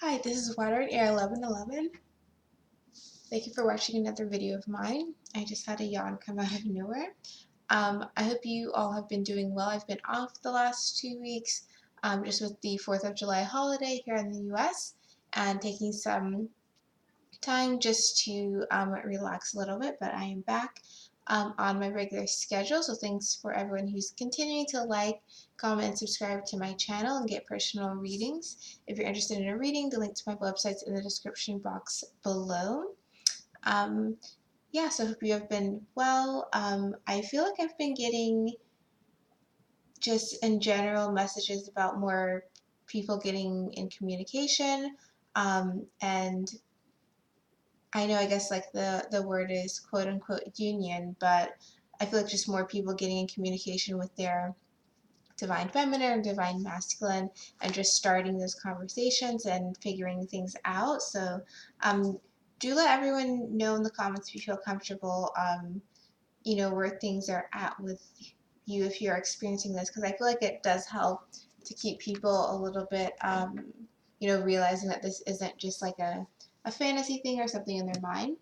Hi, this is Water and Air 1111. Thank you for watching another video of mine. I just had a yawn come out of nowhere. I hope you all have been doing well. I've been off the last 2 weeks just with the 4th of July holiday here in the US and taking some time just to relax a little bit, but I am back on my regular schedule. So thanks for everyone who's continuing to like, comment, and subscribe to my channel and get personal readings. If you're interested in a reading, the link to my website's in the description box below. Um, yeah, so I hope you have been well. I feel like I've been getting just in general messages about more people getting in communication and I know, I guess, like the word is quote unquote union, but I feel like just more people getting in communication with their divine feminine or divine masculine and just starting those conversations and figuring things out. So do let everyone know in the comments if you feel comfortable, where things are at with you if you're experiencing this, because I feel like it does help to keep people a little bit, realizing that this isn't just like a fantasy thing or something in their mind.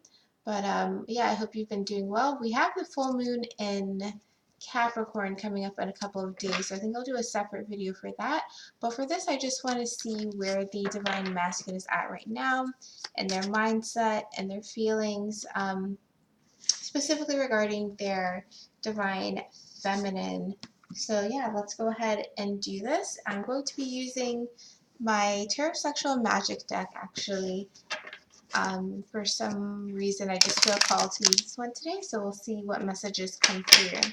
But yeah, I hope you've been doing well. We have the full moon in Capricorn coming up in a couple of days, so I think I'll do a separate video for that. But for this, I just want to see where the divine masculine is at right now and their mindset and their feelings. Specifically regarding their divine feminine. So yeah, let's go ahead and do this. I'm going to be using my Tarot Sexual Magic deck actually. For some reason I just feel called to use this one today, so we'll see what messages come through.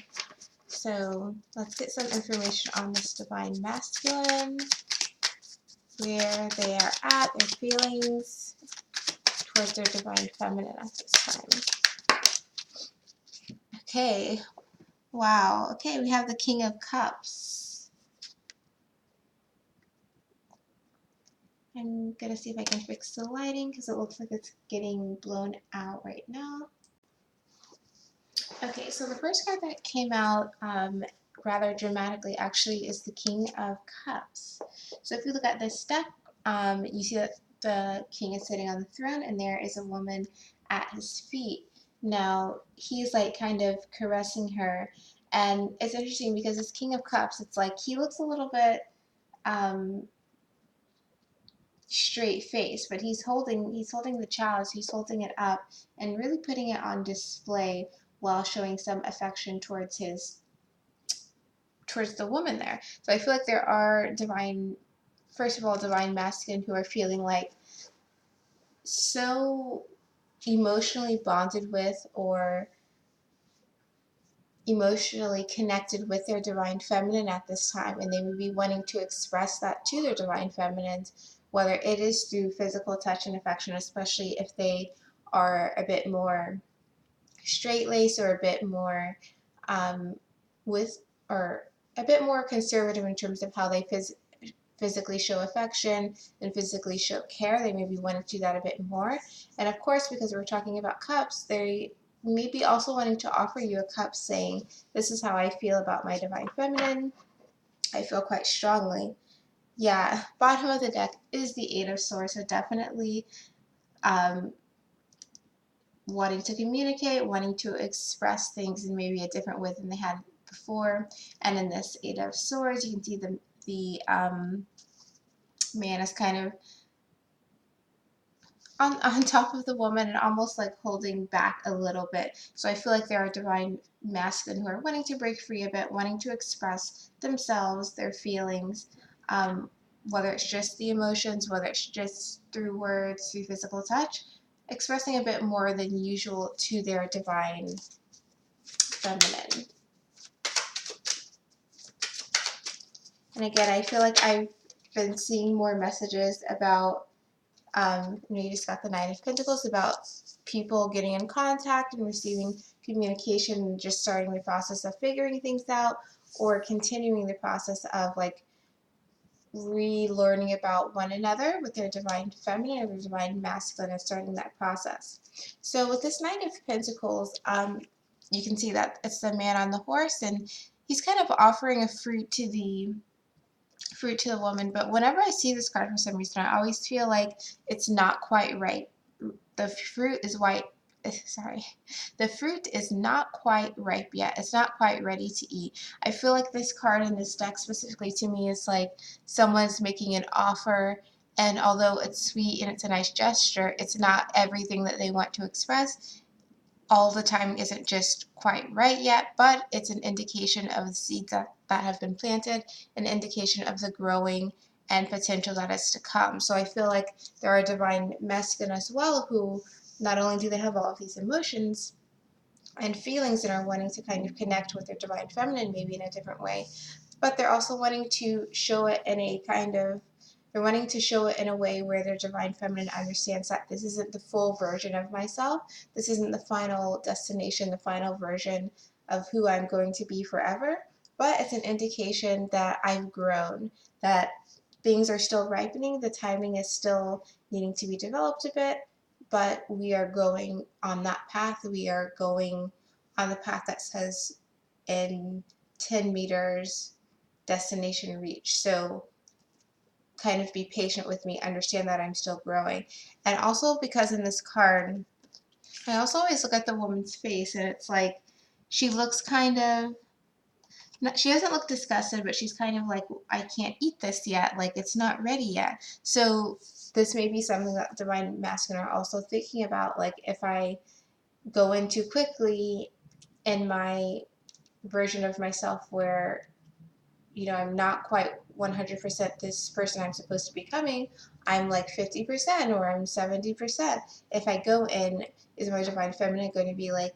So let's get some information on this divine masculine, where they are at, their feelings towards their divine feminine at this time. Okay, wow. Okay, we have the King of Cups. I'm gonna see if I can fix the lighting because it looks like it's getting blown out right now. Okay, so the first card that came out rather dramatically actually is the King of Cups. So if you look at this deck, you see that the king is sitting on the throne and there is a woman at his feet. Now he's like kind of caressing her, and it's interesting because this King of Cups, it's like he looks a little bit um, straight face, but he's holding the chalice, he's holding it up and really putting it on display while showing some affection towards the woman there. So I feel like there are first of all, divine masculine who are feeling like so emotionally bonded with or emotionally connected with their divine feminine at this time, and they would be wanting to express that to their divine feminines, whether it is through physical touch and affection, especially if they are a bit more straight-laced or a bit more with or a bit more conservative in terms of how they physically show affection and physically show care. They maybe want to do that a bit more. And of course, because we're talking about cups, they may be also wanting to offer you a cup saying, this is how I feel about my divine feminine. I feel quite strongly. Yeah, bottom of the deck is the Eight of Swords, so definitely wanting to communicate, wanting to express things in maybe a different way than they had before. And in this Eight of Swords, you can see the man is kind of on top of the woman and almost like holding back a little bit. So I feel like there are divine masculine who are wanting to break free a bit, wanting to express themselves, their feelings, whether it's just the emotions, whether it's just through words, through physical touch, expressing a bit more than usual to their divine feminine. And again, I feel like I've been seeing more messages about you just got the Nine of Pentacles, about people getting in contact and receiving communication and just starting the process of figuring things out, or continuing the process of like relearning about one another with their divine feminine or their divine masculine and starting that process. So with this Nine of Pentacles, you can see that it's the man on the horse and he's kind of offering a fruit to the fruit to the woman, but whenever I see this card for some reason, I always feel like it's not quite right. The fruit is white. Sorry, the fruit is not quite ripe yet. It's not quite ready to eat. I feel like this card in this deck specifically to me is like someone's making an offer, and although it's sweet and it's a nice gesture, it's not everything that they want to express. All the time isn't just quite right yet, but it's an indication of the seeds that have been planted, an indication of the growing and potential that is to come. So I feel like there are divine masculine as well who not only do they have all of these emotions and feelings and are wanting to kind of connect with their divine feminine maybe in a different way, but they're also wanting to show it in a kind of they're wanting to show it in a way where their divine feminine understands that this isn't the full version of myself. This isn't the final destination, the final version of who I'm going to be forever. But it's an indication that I've grown, that things are still ripening, the timing is still needing to be developed a bit, but we are going on that path. We are going on the path that says in 10 meters destination reach. So kind of be patient with me, understand that I'm still growing. And also because in this card, I also always look at the woman's face and it's like she looks kind of, she doesn't look disgusted, but she's kind of like, I can't eat this yet, like it's not ready yet. So this may be something that divine masculine are also thinking about, like if I go in too quickly in my version of myself where I'm not quite 100% this person I'm supposed to be becoming. I'm like 50% or I'm 70%. If I go in, is my divine feminine going to be like,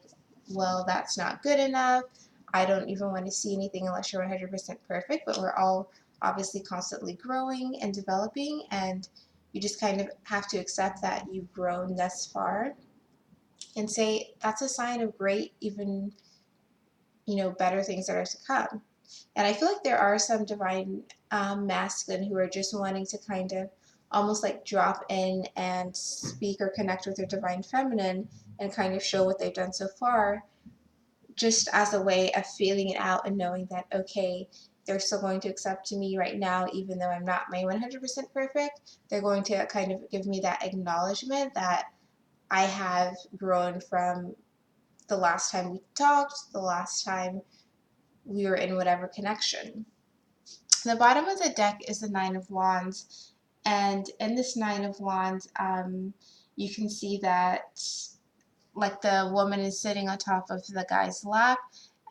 well, that's not good enough. I don't even want to see anything unless you're 100% perfect, but we're all obviously constantly growing and developing, and you just kind of have to accept that you've grown thus far and say that's a sign of great, even, better things that are to come. And I feel like there are some divine masculine who are just wanting to kind of almost like drop in and speak or connect with their divine feminine and kind of show what they've done so far, just as a way of feeling it out and knowing that, okay, they're still going to accept me right now, even though I'm not my 100% perfect. They're going to kind of give me that acknowledgement that I have grown from the last time we talked, the last time we were in whatever connection. The bottom of the deck is the Nine of Wands, and in this Nine of Wands, you can see that like the woman is sitting on top of the guy's lap,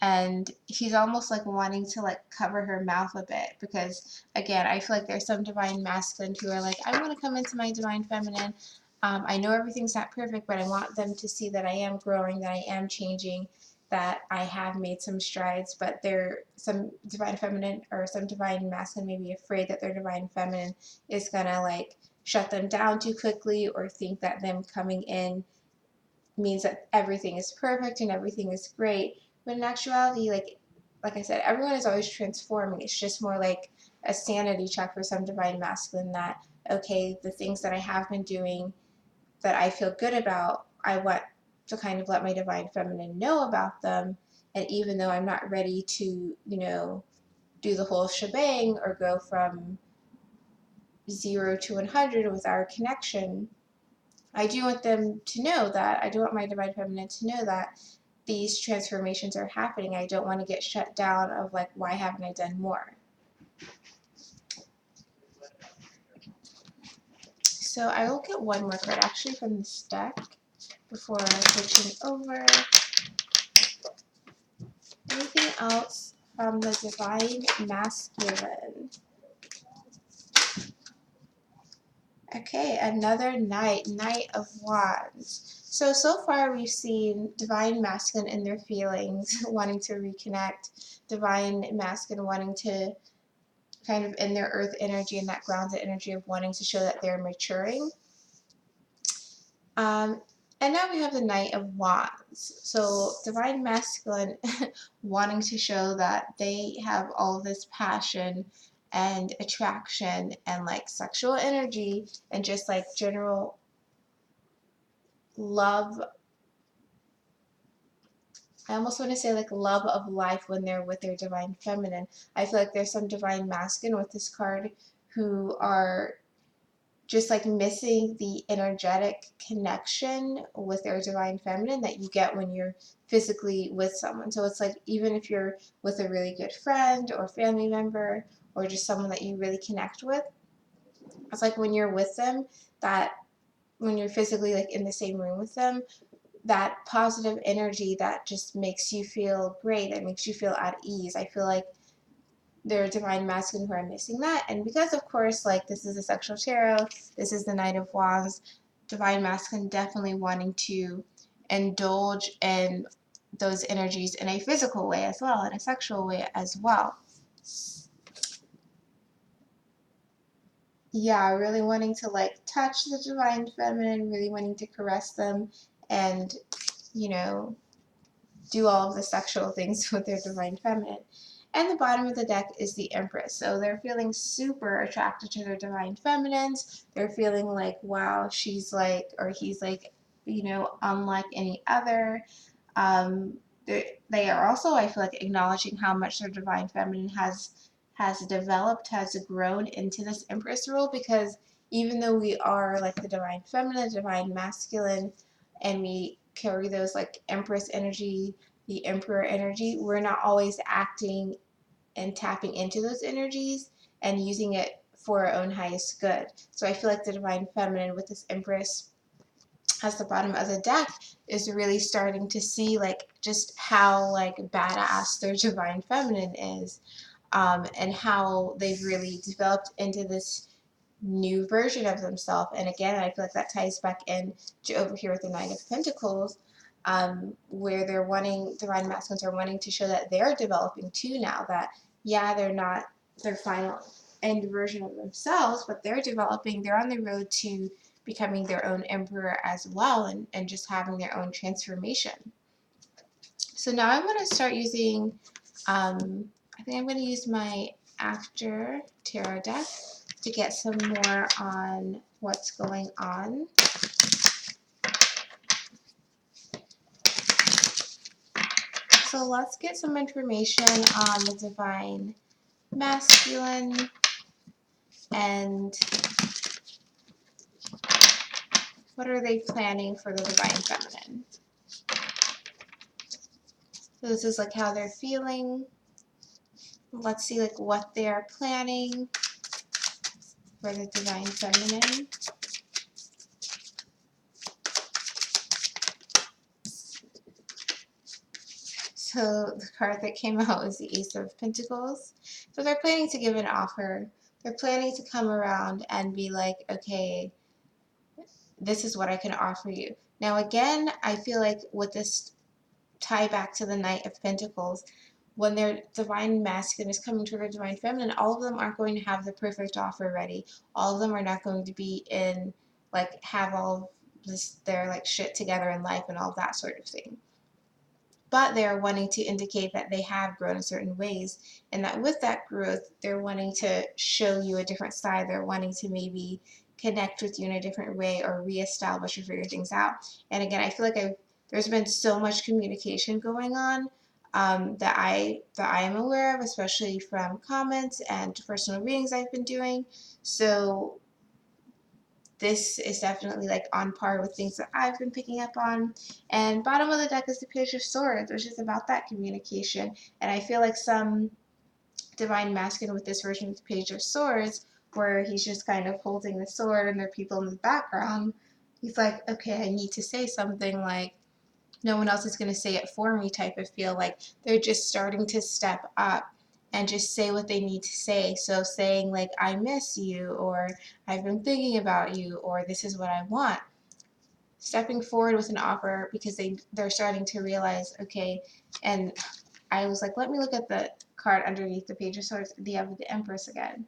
and he's almost like wanting to like cover her mouth a bit because again, I feel like there's some divine masculine who are like, I want to come into my divine feminine. I know everything's not perfect, but I want them to see that I am growing, that I am changing, that I have made some strides, but they're some divine feminine or some divine masculine may be afraid that their divine feminine is gonna like shut them down too quickly or think that them coming in means that everything is perfect and everything is great. But in actuality, like I said, everyone is always transforming. It's just more like a sanity check for some divine masculine that, okay, the things that I have been doing that I feel good about, I want to kind of let my divine feminine know about them. And even though I'm not ready to, do the whole shebang or go from 0 to 100 with our connection, I do want them to know that, I do want my divine feminine to know that these transformations are happening. I don't want to get shut down of like, why haven't I done more? So I will get one more card actually from this deck before switching over. Anything else from the divine masculine? Okay, another Knight of Wands. So far we've seen divine masculine in their feelings, wanting to reconnect, divine masculine wanting to kind of in their earth energy and that grounded energy of wanting to show that they're maturing. And now we have the Knight of Wands. So divine masculine wanting to show that they have all this passion and attraction and like sexual energy and just like general love I almost want to say like love of life when they're with their divine feminine. I feel like there's some divine masculine with this card who are just like missing the energetic connection with their divine feminine that you get when you're physically with someone. So it's like even if you're with a really good friend or family member or just someone that you really connect with, it's like when you're with them, that when you're physically like in the same room with them, that positive energy that just makes you feel great, that makes you feel at ease. I feel like their divine masculine who are missing that. And because of course, like this is a sexual tarot, this is the Knight of Wands, divine masculine definitely wanting to indulge in those energies in a physical way as well, in a sexual way as well. Yeah, really wanting to like touch the divine feminine, really wanting to caress them and, you know, do all of the sexual things with their divine feminine. And the bottom of the deck is the Empress. So they're feeling super attracted to their divine feminines. They're feeling like, wow, she's like, or he's like, you know, unlike any other. Um, they are also, I feel like, acknowledging how much their divine feminine has developed, has grown into this Empress role, because even though we are like the divine feminine, divine masculine, and we carry those like Empress energy, the Emperor energy, we're not always acting and tapping into those energies and using it for our own highest good. So I feel like the divine feminine with this Empress as the bottom of the deck is really starting to see like just how like badass their divine feminine is, and how they've really developed into this new version of themselves. And again, I feel like that ties back in to over here with the Nine of Pentacles, where they're wanting, divine masculines are wanting to show that they're developing too now, that yeah, they're not their final end version of themselves, but they're developing, they're on the road to becoming their own emperor as well, and just having their own transformation. So now I'm going to start using, I think I'm going to use my After Tarot deck to get some more on what's going on. So let's get some information on the divine masculine and what are they planning for the divine feminine. So this is like how they're feeling. Let's see like what they're planning for the divine feminine. So the card that came out was the Ace of Pentacles. So they're planning to give an offer. They're planning to come around and be like, okay, this is what I can offer you. Now again, I feel like with this tie back to the Knight of Pentacles, when their divine masculine is coming to their divine feminine, all of them aren't going to have the perfect offer ready. All of them are not going to be in, like, have all this, their, like, shit together in life and all that sort of thing. But they're wanting to indicate that they have grown in certain ways, and that with that growth, they're wanting to show you a different side. They're wanting to maybe connect with you in a different way or reestablish or figure things out. And again, I feel like there's been so much communication going on, that I am aware of, especially from comments and personal readings I've been doing. So this is definitely like on par with things that I've been picking up on. And bottom of the deck is the Page of Swords, which is about that communication. And I feel like some divine masculine with this version of the Page of Swords, where he's just kind of holding the sword and there are people in the background, he's like, okay, I need to say something, like no one else is going to say it for me type of feel. Like they're just starting to step up and just say what they need to say. So saying like, I miss you, or I've been thinking about you, or this is what I want. Stepping forward with an offer because they're starting to realize, okay, and I was like, let me look at the card underneath the Page of Swords, the Empress again.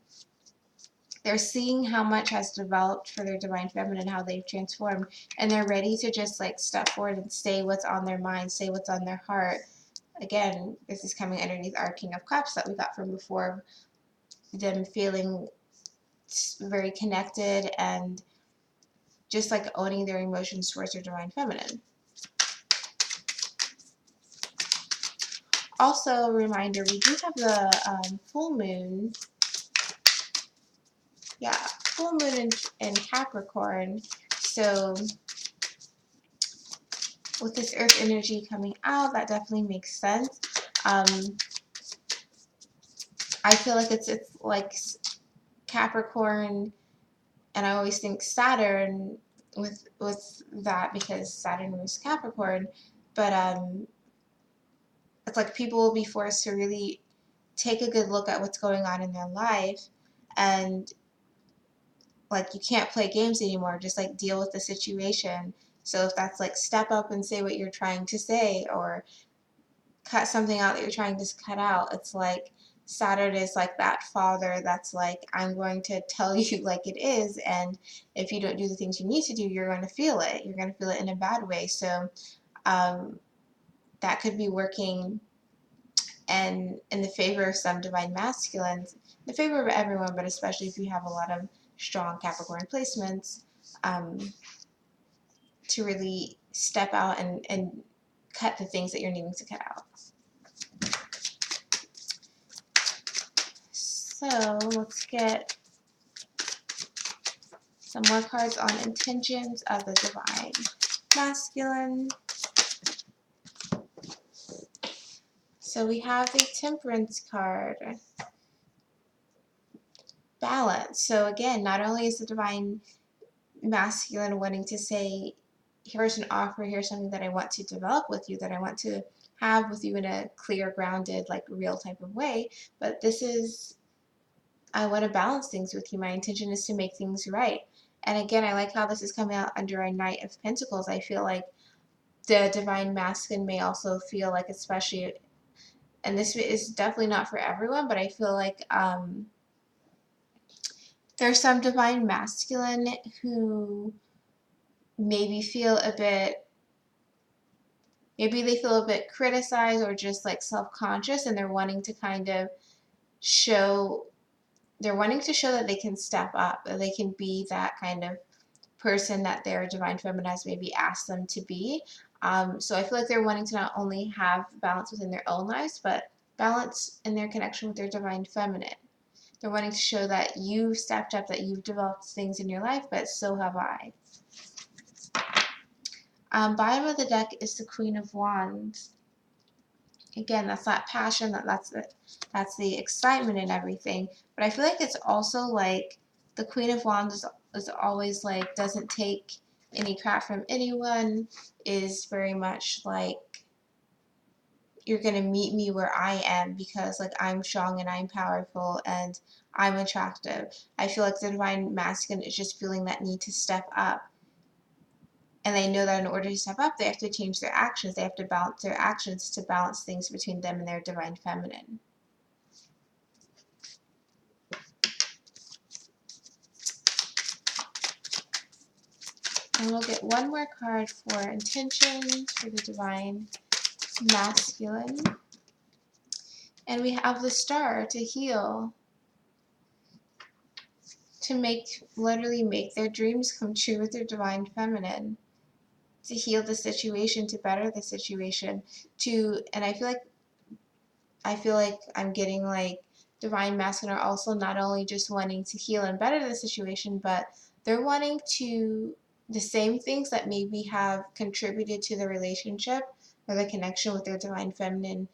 They're seeing how much has developed for their divine feminine, how they've transformed, and they're ready to just like step forward and say what's on their mind, say what's on their heart. Again, this is coming underneath our King of Cups that we got from before, them feeling very connected and just like owning their emotions towards their divine feminine. Also, a reminder, we do have the full moon. Yeah, full moon in Capricorn. So with this earth energy coming out, that definitely makes sense. I feel like it's like Capricorn, and I always think Saturn with that because Saturn was Capricorn, but it's like people will be forced to really take a good look at what's going on in their life, and like you can't play games anymore, just like deal with the situation. So if that's like step up and say what you're trying to say, or cut something out that you're trying to cut out, it's like Saturn is like that father that's like, I'm going to tell you like it is, and if you don't do the things you need to do, you're going to feel it. You're going to feel it in a bad way. So that could be working and in the favor of some divine masculines, in the favor of everyone, but especially if you have a lot of strong Capricorn placements, to really step out and cut the things that you're needing to cut out. So let's get some more cards on intentions of the divine masculine. So we have the Temperance card. Balance. So again, not only is the divine masculine wanting to say, here's an offer, here's something that I want to develop with you, that I want to have with you in a clear, grounded, like real type of way, but this is, I want to balance things with you. My intention is to make things right. And again, I like how this is coming out under a Knight of Pentacles. I feel like the divine masculine may also feel like, especially, and this is definitely not for everyone, but I feel like there's some divine masculine who maybe feel a bit, maybe they feel a bit criticized or just like self-conscious, and they're wanting to kind of show, they're wanting to show that they can step up, that they can be that kind of person that their divine feminine has maybe asked them to be. So I feel like they're wanting to not only have balance within their own lives, but balance in their connection with their divine feminine. They're wanting to show that you've stepped up, that you've developed things in your life, but so have I. Bottom of the deck is the Queen of Wands. Again, that's that passion, that's the excitement and everything. But I feel like it's also like the Queen of Wands is always like, doesn't take any crap from anyone, is very much like, you're gonna meet me where I am because like I'm strong and I'm powerful and I'm attractive. I feel like the divine masculine is just feeling that need to step up. And they know that in order to step up, they have to change their actions. They have to balance their actions to balance things between them and their divine feminine. And we'll get one more card for intentions for the divine masculine. And we have the Star to heal, to literally make their dreams come true with their divine feminine, to heal the situation, to better the situation, and I feel like I'm getting like divine masculine are also not only just wanting to heal and better the situation, but they're wanting to, the same things that maybe have contributed to the relationship or the connection with their divine feminine,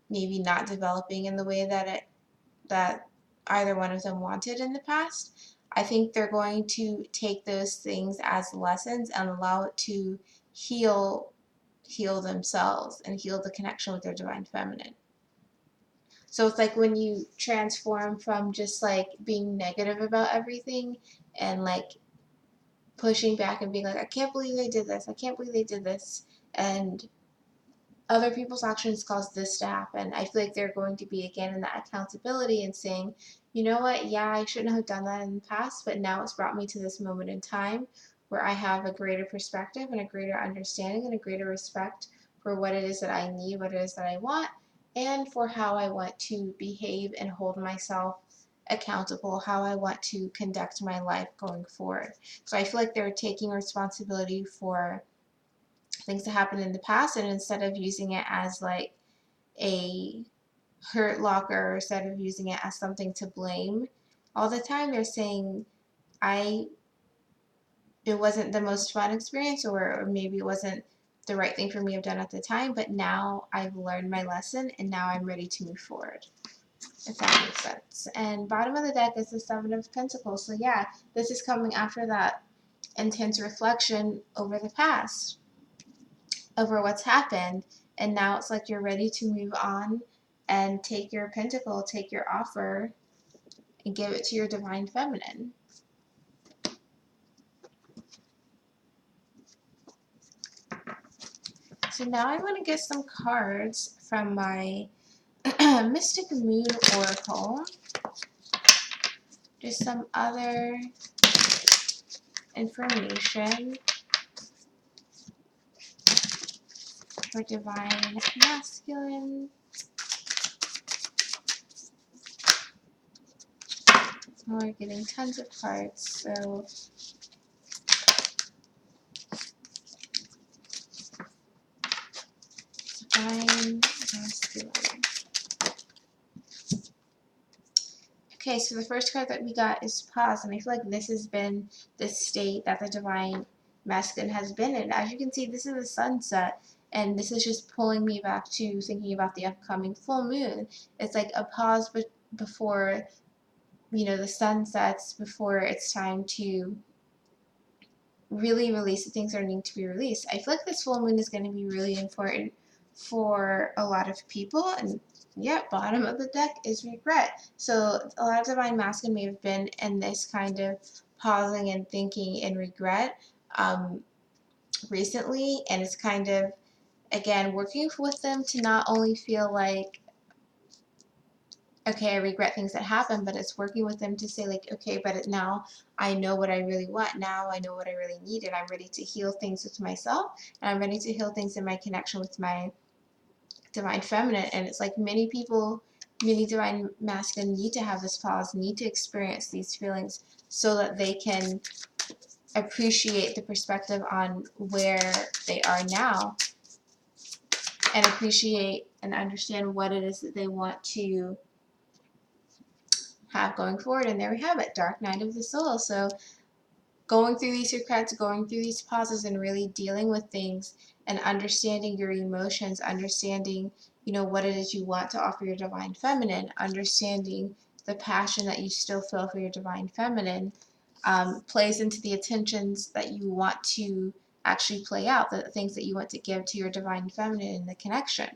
maybe not developing in the way that either one of them wanted in the past. I think they're going to take those things as lessons and allow it to heal themselves and heal the connection with their divine feminine. So it's like when you transform from just like being negative about everything and like pushing back and being like, I can't believe they did this, I can't believe they did this, and other people's actions caused this to happen. I feel like they're going to be again in that accountability and saying, you know what, yeah, I shouldn't have done that in the past, but now it's brought me to this moment in time where I have a greater perspective and a greater understanding and a greater respect for what it is that I need, what it is that I want, and for how I want to behave and hold myself accountable, how I want to conduct my life going forward. So I feel like they're taking responsibility for things that happened in the past, and instead of using it as like a hurt locker, instead of using it as something to blame all the time. They're saying, it wasn't the most fun experience, or maybe it wasn't the right thing for me to have done at the time, but now I've learned my lesson and now I'm ready to move forward, if that makes sense. And bottom of the deck is the Seven of Pentacles. So yeah, this is coming after that intense reflection over the past, over what's happened, and now it's like you're ready to move on and take your pentacle, take your offer, and give it to your divine feminine. So now I want to get some cards from my Mystic Moon Oracle. Just some other information for Divine Masculine. We're getting tons of cards, so Divine Masculine. Okay, so the first card that we got is pause, and I feel like this has been the state that the Divine Masculine has been in. As you can see, this is the sunset, and this is just pulling me back to thinking about the upcoming full moon. It's like a pause before, you know, the sun sets, before it's time to really release the things that need to be released. I feel like this full moon is going to be really important for a lot of people, and yeah, bottom of the deck is regret. So a lot of Divine Masculine may have been in this kind of pausing and thinking and regret recently, and it's kind of, again, working with them to not only feel like, okay, I regret things that happened, but it's working with them to say, like, okay, but now I know what I really want. Now I know what I really need, and I'm ready to heal things with myself, and I'm ready to heal things in my connection with my divine feminine. And it's like many people, many divine masculine need to have this pause, need to experience these feelings so that they can appreciate the perspective on where they are now, and appreciate and understand what it is that they want to have going forward. And there we have it, Dark Night of the Soul. So going through these regrets, going through these pauses, and really dealing with things and understanding your emotions, understanding, you know, what it is you want to offer your divine feminine, understanding the passion that you still feel for your divine feminine, plays into the attentions that you want to actually play out, the things that you want to give to your divine feminine in the connection.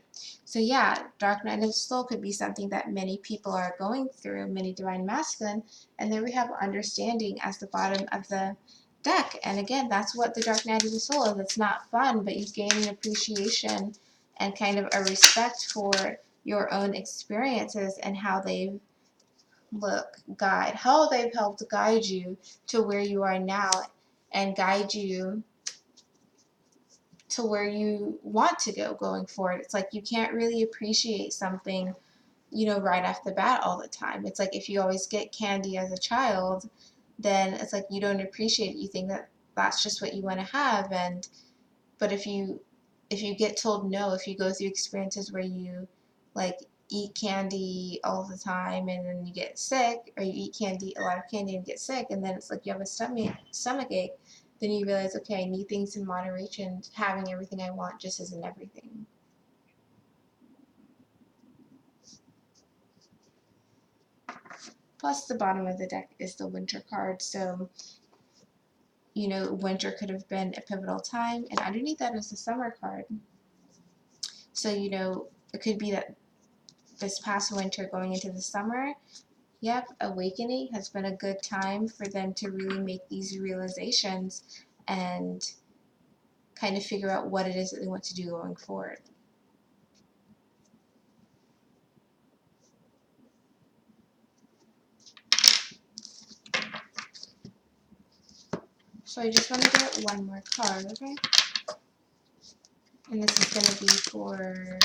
So yeah, Dark Night of the Soul could be something that many people are going through, many divine masculine, and then we have understanding as the bottom of the deck. And again, that's what the Dark Night of the Soul is. It's not fun, but you gain an appreciation and kind of a respect for your own experiences and how they've how they've helped guide you to where you are now, and guide you to where you want to go going forward. It's like you can't really appreciate something, you know, right off the bat all the time. It's like if you always get candy as a child, then it's like you don't appreciate it. You think that that's just what you want to have. And but if you get told no, if you go through experiences where you like eat candy all the time and then you get sick, or you eat a lot of candy and get sick, and then it's like you have a stomach ache, then you realize, okay, I need things in moderation. Having everything I want just isn't everything. Plus, the bottom of the deck is the Winter card, so you know, winter could have been a pivotal time, and underneath that is the Summer card. So, you know, it could be that this past winter going into the summer, yep, awakening has been a good time for them to really make these realizations and kind of figure out what it is that they want to do going forward. So I just want to get one more card, okay? And this is going to be for,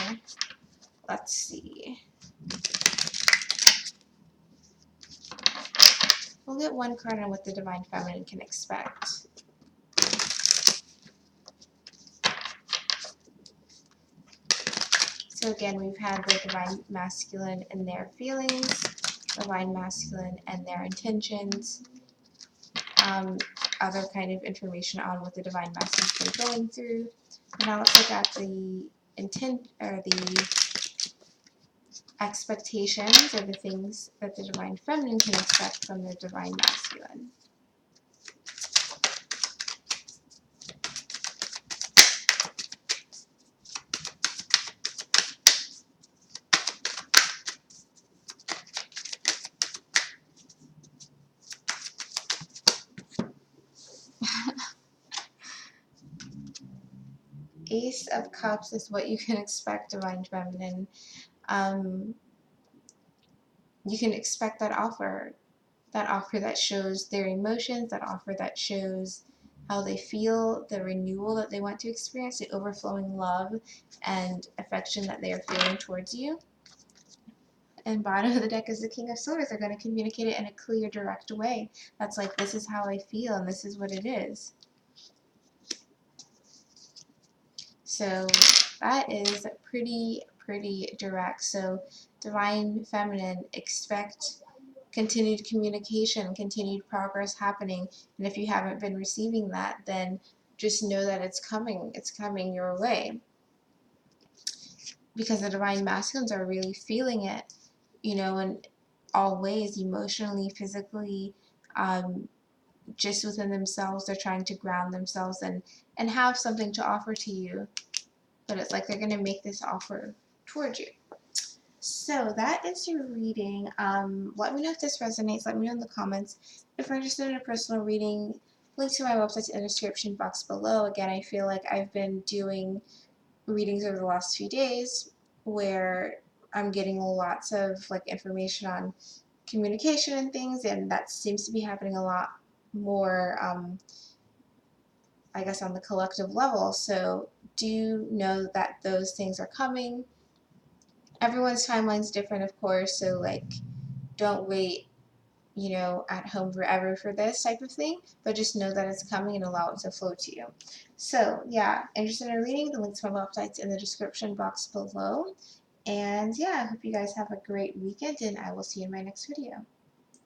let's see. We'll get one card on what the Divine Feminine can expect. So again, we've had the Divine Masculine and their feelings, Divine Masculine and their intentions, other kind of information on what the Divine Masculine's been going through. And now let's look at the intent, or the expectations, or the things that the Divine Feminine can expect from their Divine Masculine. Ace of Cups is what you can expect, Divine Feminine. You can expect that offer that shows their emotions, that offer that shows how they feel, the renewal that they want to experience, the overflowing love and affection that they are feeling towards you. And bottom of the deck is the King of Swords. They're going to communicate it in a clear, direct way. That's like, this is how I feel and this is what it is. So that is pretty direct. So Divine Feminine, expect continued communication, continued progress happening. And if you haven't been receiving that, then just know that it's coming. It's coming your way. Because the Divine Masculines are really feeling it, you know, in all ways, emotionally, physically, just within themselves. They're trying to ground themselves and have something to offer to you. But it's like they're going to make this offer towards you. So that is your reading. Let me know if this resonates. Let me know in the comments. If you're interested in a personal reading, link to my website's in the description box below. Again, I feel like I've been doing readings over the last few days where I'm getting lots of like information on communication and things, and that seems to be happening a lot more, I guess, on the collective level. So do know that those things are coming. Everyone's timeline's different, of course, so like don't wait, you know, at home forever for this type of thing, but just know that it's coming and allow it to flow to you. So yeah, interested in reading, the link to my website's in the description box below. And yeah, I hope you guys have a great weekend, and I will see you in my next video.